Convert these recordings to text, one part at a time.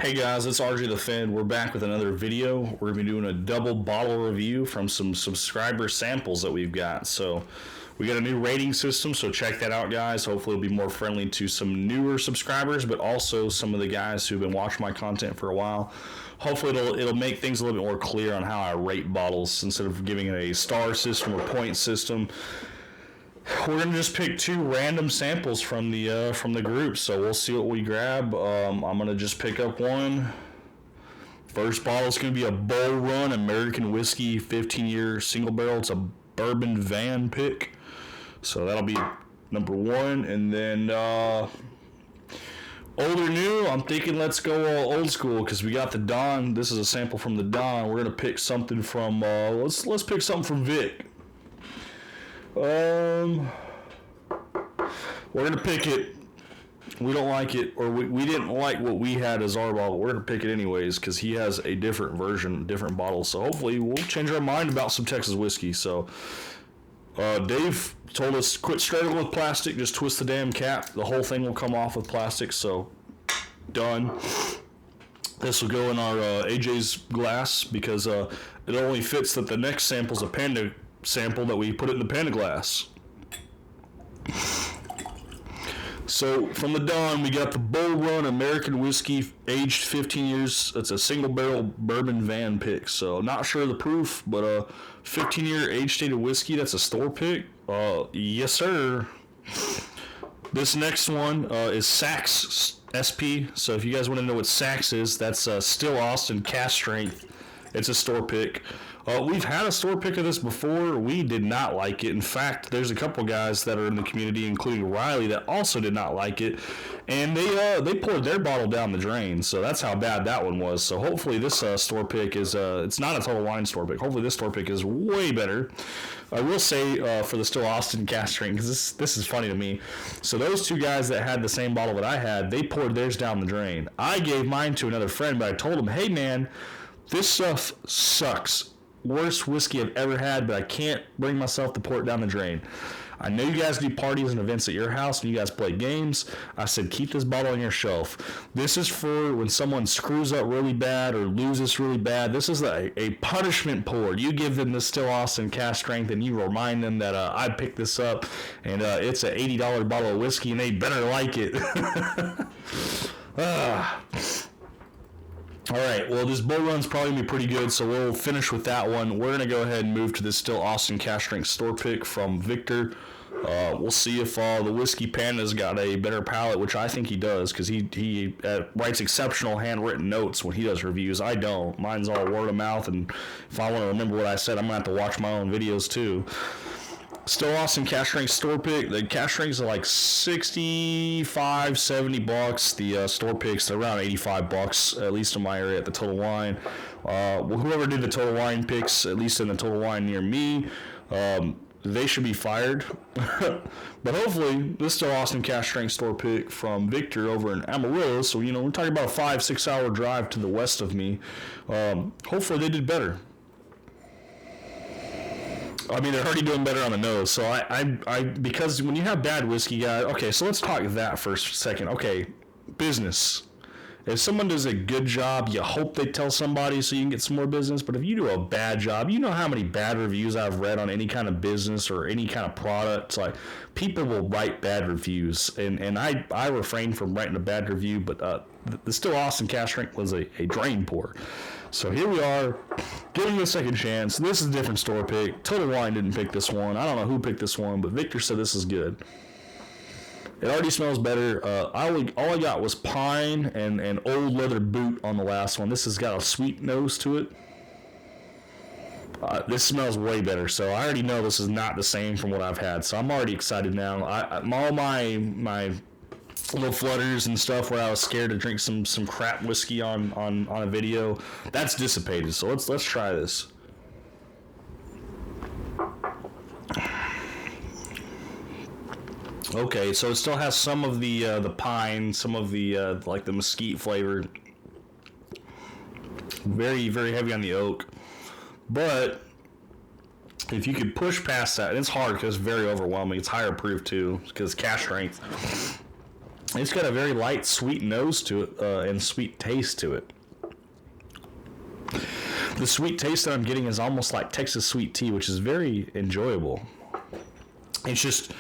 Hey guys, it's RJ the Fed. We're back with another video. We're going to be doing a double bottle review from some subscriber samples that we've got. So we got a new rating system, so check that out, guys. Hopefully it'll be more friendly to some newer subscribers, but also some of the guys who've been watching my content for a while. Hopefully it'll make things a little bit more clear on how I rate bottles instead of giving it a star system or point system. We're gonna just pick two random samples from the group, so we'll see what we grab. I'm gonna just pick up one. First bottle is gonna be a Bull Run American Whiskey 15-year single barrel. It's a bourbon van pick, so that'll be number one. And then old or new, I'm thinking let's go old school because we got the Don. This is a sample from the Don. We're gonna pick something from let's pick something from Vic. We're gonna pick it. We don't like it, or we didn't like what we had as our bottle. We're gonna pick it anyways because he has a different version, different bottle. So hopefully we'll change our mind about some Texas whiskey. So Dave told us quit struggling with plastic, just twist the damn cap. The whole thing will come off with plastic. So done. This will go in our AJ's glass because it only fits that the next sample's a Panda sample that we put it in the Panda glass. So from the Don, we got the Bull Run American Whiskey, aged 15 years. It's a single barrel bourbon van pick. So not sure of the proof, but 15-year age stated whiskey. That's a store pick. Yes, sir. This next one is Cask SP. So if you guys want to know what Cask is, that's Still Austin Cask Strength. It's a store pick. We've had a store pick of this before. We did not like it. In fact, there's a couple guys that are in the community, including Riley, that also did not like it. And they poured their bottle down the drain. So that's how bad that one was. So hopefully this store pick is, it's not a Total Wine store pick. Hopefully this store pick is way better. I will say for the Still Austin Cask Strength, because this is funny to me. So those two guys that had the same bottle that I had, they poured theirs down the drain. I gave mine to another friend, but I told him, hey man, this stuff sucks. Worst whiskey I've ever had, but I can't bring myself to pour it down the drain. I know you guys do parties and events at your house and you guys play games. I said, keep this bottle on your shelf. This is for when someone screws up really bad or loses really bad. This is a punishment pour. You give them the Still Austin Cask Strength and you remind them that I picked this up and it's an $80 bottle of whiskey and they better like it. All right, well, this Bull Run's probably going to be pretty good, so we'll finish with that one. We're going to go ahead and move to this Still Austin Cask Strength store pick from Victor. We'll see if the Whiskey Panda's got a better palate, which I think he does, because he writes exceptional handwritten notes when he does reviews. I don't. Mine's all word of mouth, and if I want to remember what I said, I'm going to have to watch my own videos, too. Still Austin Cask Strength store pick. The Cask Strengths are like $65-$70. The store picks are around $85, at least in my area at the Total Wine. Whoever did the Total Wine picks, at least in the Total Wine near me, they should be fired. But hopefully, this Still Austin Cask Strength store pick from Victor over in Amarillo. So we're talking about a 5-6 hour drive to the west of me. Hopefully, they did better. I mean, they're already doing better on the nose. So I because when you have bad whiskey, guys. Okay, so let's talk that for a second. Okay, business. If someone does a good job, you hope they tell somebody so you can get some more business. But if you do a bad job, you know how many bad reviews I've read on any kind of business or any kind of product. Like, people will write bad reviews, and I refrain from writing a bad review. But the Still Austin Cask Strength was a drain pour. So here we are, giving it a second chance. This is a different store pick. Total Wine didn't pick this one. I don't know who picked this one, but Victor said this is good. It already smells better. All I got was pine and old leather boot on the last one. This has got a sweet nose to it. This smells way better, so I already know this is not the same from what I've had. So I'm already excited now. All my little flutters and stuff where I was scared to drink some crap whiskey on a video, that's dissipated. So let's try this. Okay, so it still has some of the pine, some of the like the mesquite flavor. Very, very heavy on the oak. But if you could push past that, and it's hard because it's very overwhelming. It's higher proof too, because Cask Strength. It's got a very light, sweet nose to it and sweet taste to it. The sweet taste that I'm getting is almost like Texas sweet tea, which is very enjoyable. It's just,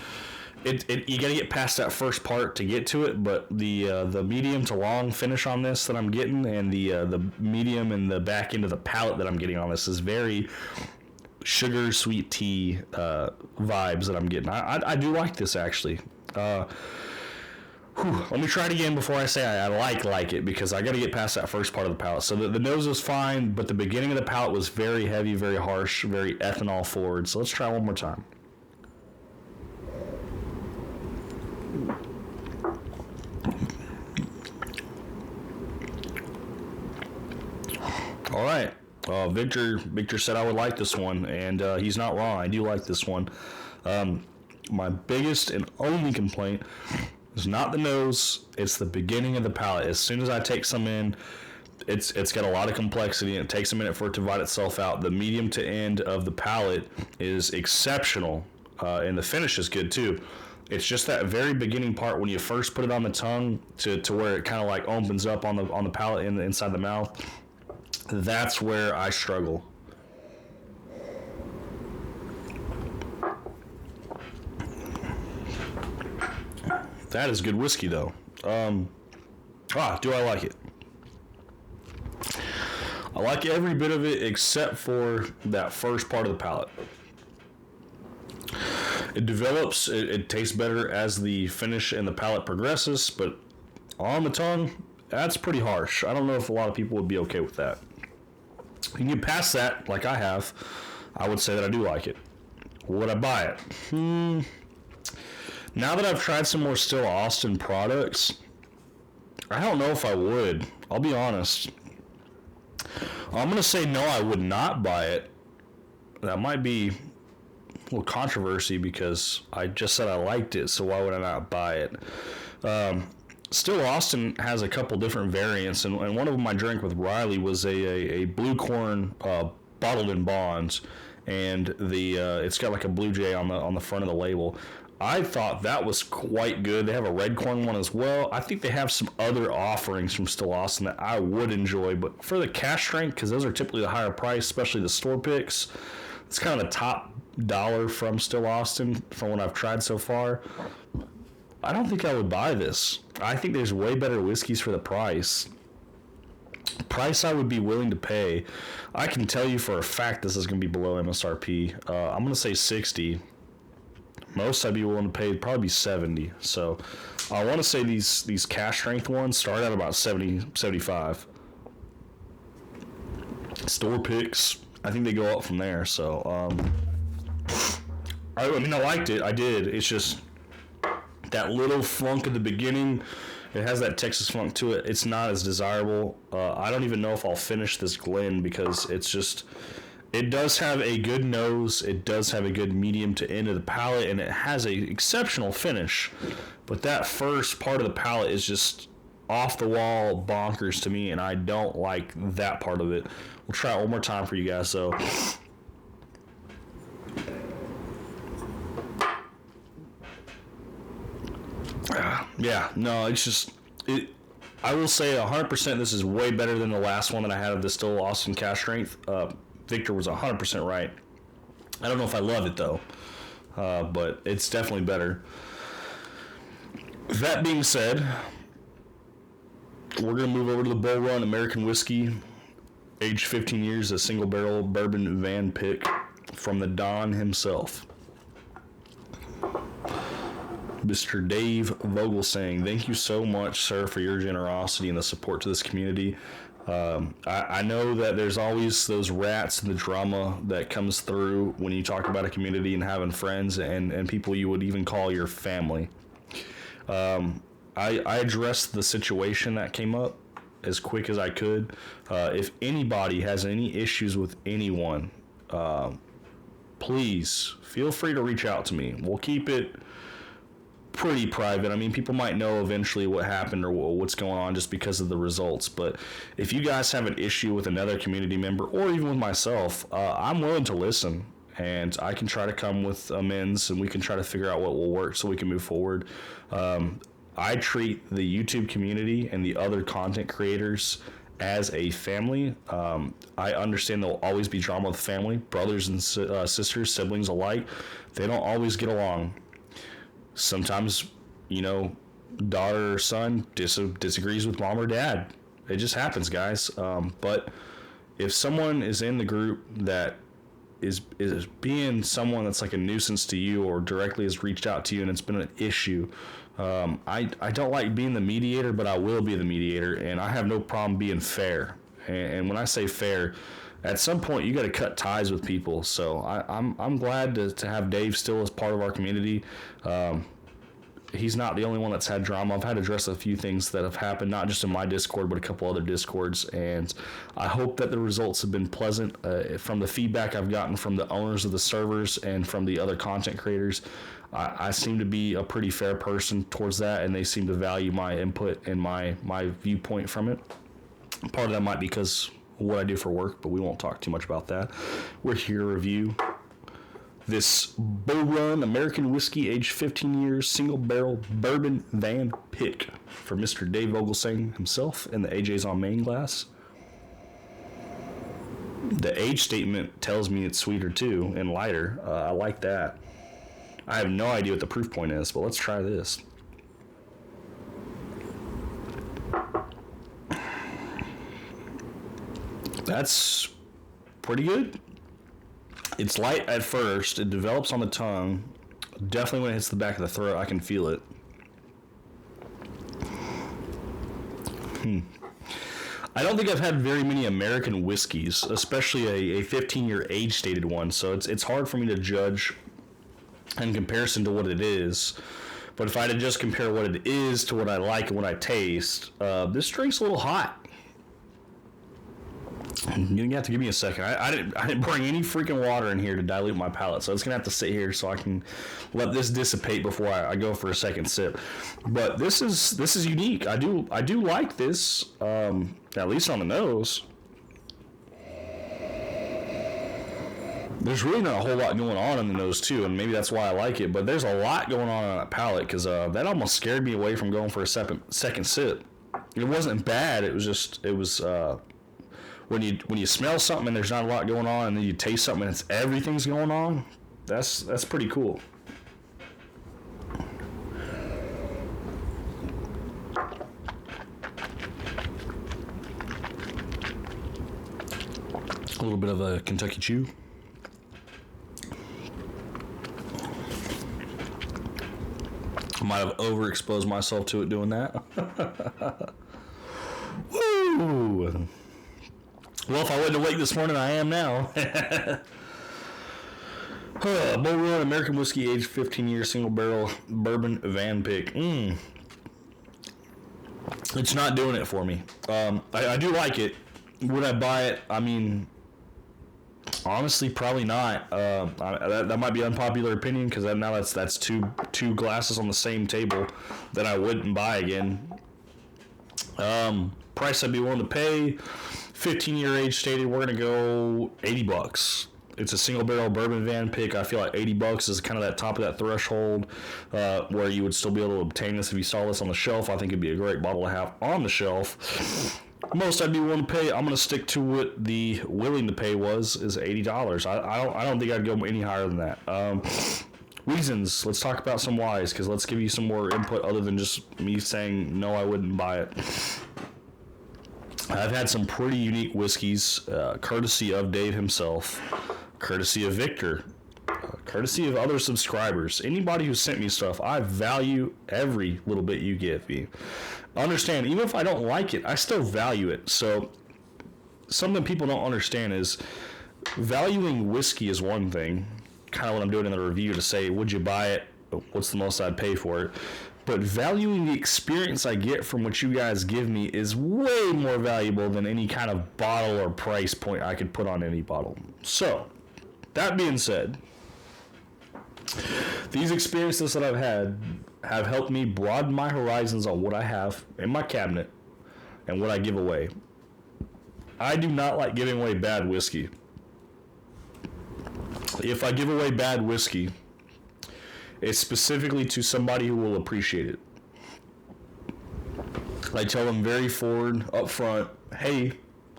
you got to get past that first part to get to it, but the medium to long finish on this that I'm getting, and the medium and the back end of the palate that I'm getting on this is very sugar sweet tea vibes that I'm getting. I do like this actually. Let me try it again before I say I like it, because I got to get past that first part of the palate. So the nose was fine, but the beginning of the palate was very heavy, very harsh, very ethanol forward. So let's try one more time. All right. Victor said I would like this one, and he's not wrong. I do like this one. My biggest and only complaint is not the nose, it's the beginning of the palate. As soon as I take some in, it's got a lot of complexity, and it takes a minute for it to divide itself out. The medium to end of the palate is exceptional, and the finish is good too. It's just that very beginning part when you first put it on the tongue to where it kind of like opens up on the palate in the inside the mouth. That's where I struggle. That is good whiskey, though. Do I like it? I like every bit of it except for that first part of the palate. It develops, it tastes better as the finish and the palate progresses, but on the tongue, that's pretty harsh. I don't know if a lot of people would be okay with that. You can get past that, like I have, I would say that I do like it. Would I buy it? Now that I've tried some more Still Austin products, I don't know if I would. I'll be honest. I'm going to say no, I would not buy it. That might be a little controversy because I just said I liked it, so why would I not buy it? Still Austin has a couple different variants, and one of them I drank with Riley was a blue corn bottled in bonds, and it's got like a blue jay on the front of the label. I thought that was quite good. They have a red corn one as well. I think they have some other offerings from Still Austin that I would enjoy, but for the cash strength, because those are typically the higher price, especially the store picks, it's kind of the top dollar from Still Austin from what I've tried so far. I don't think I would buy this. I think there's way better whiskeys for the price. Price I would be willing to pay. I can tell you for a fact this is going to be below MSRP. I'm going to say 60. Most I'd be willing to pay probably 70. So I want to say these cash strength ones start at about 70, 75. Store picks, I think they go up from there. So I mean, I liked it. I did. It's just that little funk at the beginning. It has that Texas funk to it. It's not as desirable. I don't even know if I'll finish this Glen because it's just... It does have a good nose, it does have a good medium to end of the palate, and it has an exceptional finish. But that first part of the palate is just off the wall bonkers to me, and I don't like that part of it. We'll try it one more time for you guys, so. Yeah, no, it's just... I will say 100% this is way better than the last one that I had of the Still Austin Cash Strength. Victor was 100% right. I don't know if I love it, though, but it's definitely better. That being said, we're going to move over to the Bull Run American Whiskey, aged 15 years, a single barrel bourbon van pick from the Don himself. Mr. Dave Vogel saying, thank you so much, sir, for your generosity and the support to this community. I know that there's always those rats and the drama that comes through when you talk about a community and having friends and people you would even call your family. I addressed the situation that came up as quick as I could. If anybody has any issues with anyone, please feel free to reach out to me. We'll keep it pretty private. I mean, people might know eventually what happened or what's going on just because of the results. But if you guys have an issue with another community member or even with myself, I'm willing to listen, and I can try to come with amends, and we can try to figure out what will work so we can move forward. I treat the YouTube community and the other content creators as a family. I understand there'll always be drama with family, brothers and sisters, siblings alike. They don't always get along. Sometimes, daughter or son disagrees with mom or dad. It just happens, guys. But if someone is in the group that is being someone that's like a nuisance to you or directly has reached out to you and it's been an issue, I don't like being the mediator, but I will be the mediator, and I have no problem being fair. And when I say fair, at some point you got to cut ties with people. So I'm glad to have Dave still as part of our community. He's not the only one that's had drama. I've had to address a few things that have happened, not just in my Discord, but a couple other Discords. And I hope that the results have been pleasant. From the feedback I've gotten from the owners of the servers and from the other content creators, I seem to be a pretty fair person towards that, and they seem to value my input and my viewpoint from it. Part of that might be because of what I do for work, but we won't talk too much about that. We're here to review this Bull Run American Whiskey, aged 15 years, single barrel bourbon van pick for Mr. Dave Vogelsang himself in the AJ's on Main glass. The age statement tells me it's sweeter too and lighter. I like that. I have no idea what the proof point is, but let's try this. That's pretty good. It's light at first. It develops on the tongue. Definitely when it hits the back of the throat, I can feel it. I don't think I've had very many American whiskeys, especially a 15-year age-stated one, so it's hard for me to judge in comparison to what it is. But if I had to just compare what it is to what I like and what I taste, this drink's a little hot. You're gonna have to give me a second. I didn't bring any freaking water in here to dilute my palate, so it's gonna have to sit here so I can let this dissipate before I go for a second sip. But this is unique. I do like this, at least on the nose. There's really not a whole lot going on in the nose too, and maybe that's why I like it. But there's a lot going on that palate, because that almost scared me away from going for a second sip. It wasn't bad. It was. When you smell something and there's not a lot going on, and then you taste something and everything's going on, that's pretty cool. A little bit of a Kentucky Chew. I might have overexposed myself to it doing that. Woo! Well, if I wasn't awake this morning, I am now. Bull Run American Whiskey, aged 15 years, single barrel bourbon van pick. It's not doing it for me. I do like it. Would I buy it? I mean, honestly, probably not. That might be unpopular opinion, because now that's two glasses on the same table that I wouldn't buy again. Price I'd be willing to pay. 15-year age stated, we're going to go $80. It's a single barrel bourbon van pick. I feel like $80 is kind of that top of that threshold where you would still be able to obtain this if you saw this on the shelf. I think it'd be a great bottle to have on the shelf. Most I'd be willing to pay. I'm going to stick to what the willing to pay is $80. I don't think I'd go any higher than that. Reasons. Let's talk about some whys, because let's give you some more input other than just me saying no, I wouldn't buy it. I've had some pretty unique whiskeys, courtesy of Dave himself, courtesy of Victor, courtesy of other subscribers. Anybody who sent me stuff, I value every little bit you give me. Understand, even if I don't like it, I still value it. So something people don't understand is valuing whiskey is one thing, kind of what I'm doing in the review to say, would you buy it? What's the most I'd pay for it? But valuing the experience I get from what you guys give me is way more valuable than any kind of bottle or price point I could put on any bottle. So, that being said, these experiences that I've had have helped me broaden my horizons on what I have in my cabinet and what I give away. I do not like giving away bad whiskey. If I give away bad whiskey, it's specifically to somebody who will appreciate it. I tell them very forward, up front, hey,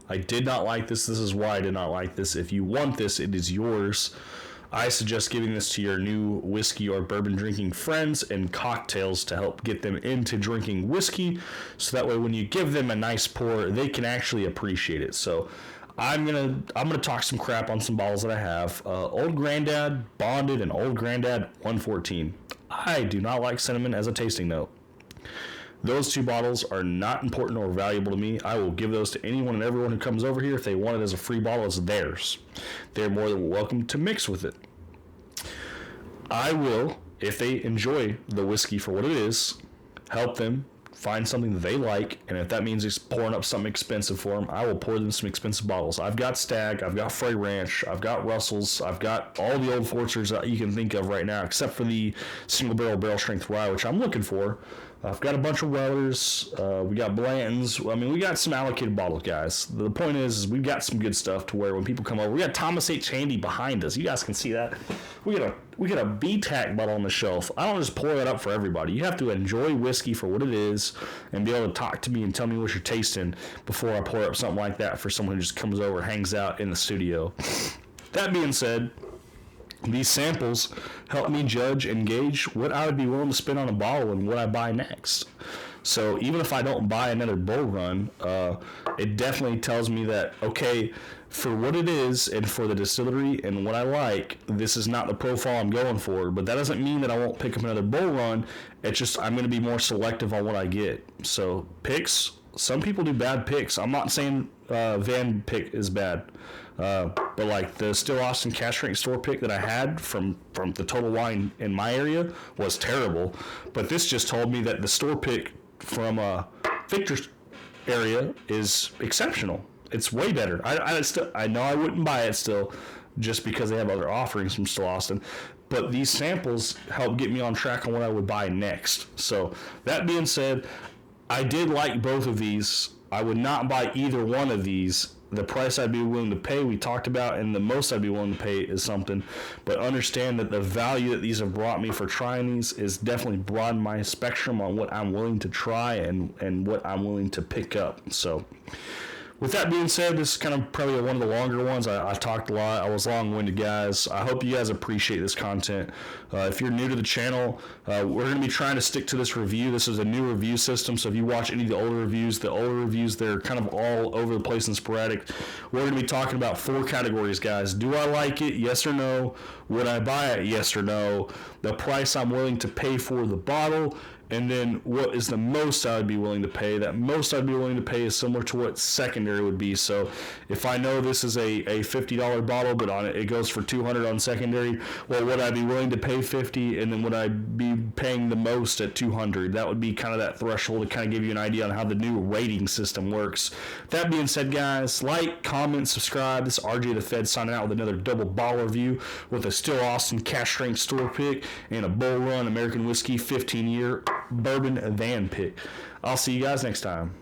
I did not like this. This is why I did not like this. If you want this, it is yours. I suggest giving this to your new whiskey or bourbon drinking friends and cocktails to help get them into drinking whiskey. So that way when you give them a nice pour, they can actually appreciate it. So I'm gonna talk some crap on some bottles that I have. Old Grandad Bonded and Old Grandad 114. I do not like cinnamon as a tasting note. Those two bottles are not important or valuable to me. I will give those to anyone and everyone who comes over here. If they want it as a free bottle, it's theirs. They're more than welcome to mix with it. I will, if they enjoy the whiskey for what it is, help them find something that they like, and if that means it's pouring up something expensive for them, I will pour them some expensive bottles. I've got Stag, I've got Frey Ranch, I've got Russell's, I've got all the Old Foresters that you can think of right now, except for the single barrel strength rye, which I'm looking for. I've got a bunch of Wellers. We got Blanton's. I mean, we got some allocated bottles, guys. The point is we've got some good stuff to where when people come over, we got Thomas H. Handy behind us. You guys can see that. We got a BTAC bottle on the shelf. I don't just pour that up for everybody. You have to enjoy whiskey for what it is and be able to talk to me and tell me what you're tasting before I pour up something like that for someone who just comes over, hangs out in the studio. That being said, these samples help me judge and gauge what I would be willing to spend on a bottle and what I buy next. So even if I don't buy another Bull Run, it definitely tells me that, okay, for what it is and for the distillery and what I like, this is not the profile I'm going for. But that doesn't mean that I won't pick up another Bull Run. It's just I'm going to be more selective on what I get. So picks, some people do bad picks. I'm not saying Van pick is bad. But like the Still Austin Cask Strength store pick that I had from the Total Wine in my area was terrible. But this just told me that the store pick from Victor's area is exceptional. It's way better. I know I wouldn't buy it still just because they have other offerings from Still Austin. But these samples help get me on track on what I would buy next. So that being said, I did like both of these. I would not buy either one of these. The price I'd be willing to pay, we talked about, and the most I'd be willing to pay is something. But understand that the value that these have brought me for trying these is definitely broadened my spectrum on what I'm willing to try and what I'm willing to pick up. So with that being said, this is kind of probably one of the longer ones. I talked a lot. I was long-winded, guys. I hope you guys appreciate this content. If you're new to the channel, we're going to be trying to stick to this review. This is a new review system, so if you watch any of the older reviews, they're kind of all over the place and sporadic. We're going to be talking about 4 categories, guys. Do I like it? Yes or no. Would I buy it? Yes or no. The price I'm willing to pay for the bottle. And then what is the most I would be willing to pay? That most I'd be willing to pay is similar to what secondary would be. So if I know this is a $50 bottle, but on it goes for $200 on secondary, well, would I be willing to pay $50? And then would I be paying the most at $200? That would be kind of that threshold to kind of give you an idea on how the new rating system works. That being said, guys, like, comment, subscribe. This is RJ the Fed signing out with another double bottle review with a Still Austin Cask Strength store pick and a Bull Run American Whiskey 15-year bourbon van pick. I'll see you guys next time.